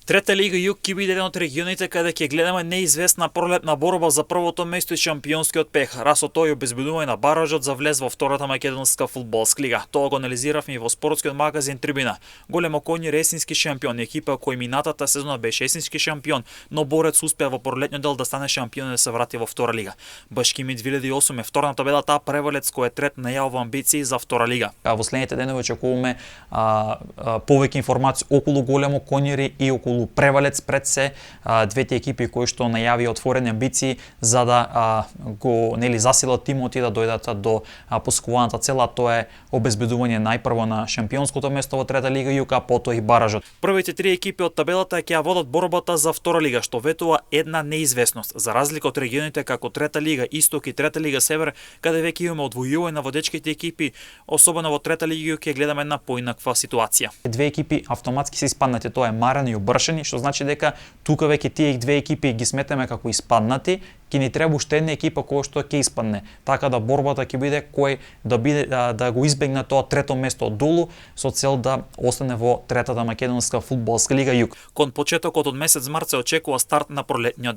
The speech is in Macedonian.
Трета лига Југ ќе биде еден од регионите каде ќе гледаме неизвестна пролетна борба за првото место и шампионскиот пех. Расо тој обезбедување на баражот за влез во втората македонска фудбалска лига. Тоа го анализиравме и во спортскиот магазин Трибина. Големо Конји есенски шампион, екипа кој минатата сезона беше есенски шампион, но Борец успеа во пролетниот дел да стане шампион и да се врати во втора лига. Башкими 2008 е втора на табелата, а Превалец кој е трет најавува амбиции за втора лига. Во следните денови очекуваме повеќе информации околу Големо Конји и околу Превалец, пред се двете екипи кои што најави отворени амбиции за да го засилат тимот и да дојдат до постигнуваната цела, тоа е обезбедување најпрво на шампионското место во трета лига Југ, а потоа и баражот. Првите три екипи од табелата ќе ја водат борбата за втора лига, што ветува една неизвестност, за разлика од регионите како трета лига Исток и трета лига Север, каде веќе имаме одвојување на водечките екипи, особено во трета лига Југ ќе гледаме една поинаква ситуација. Две екипи автоматски се испаднати, тоа е Марен и Обршени, што значи дека тука веќе тие две екипи ги сметаме како испаднати, ќе ни треба уште една екипа која што ќе испадне, така да борбата ќе биде кој да го избегне тоа трето место од долу со цел да остане во третата македонска фудбалска лига Југ. Кон почетокот од месец март се очекува старт на пролетниот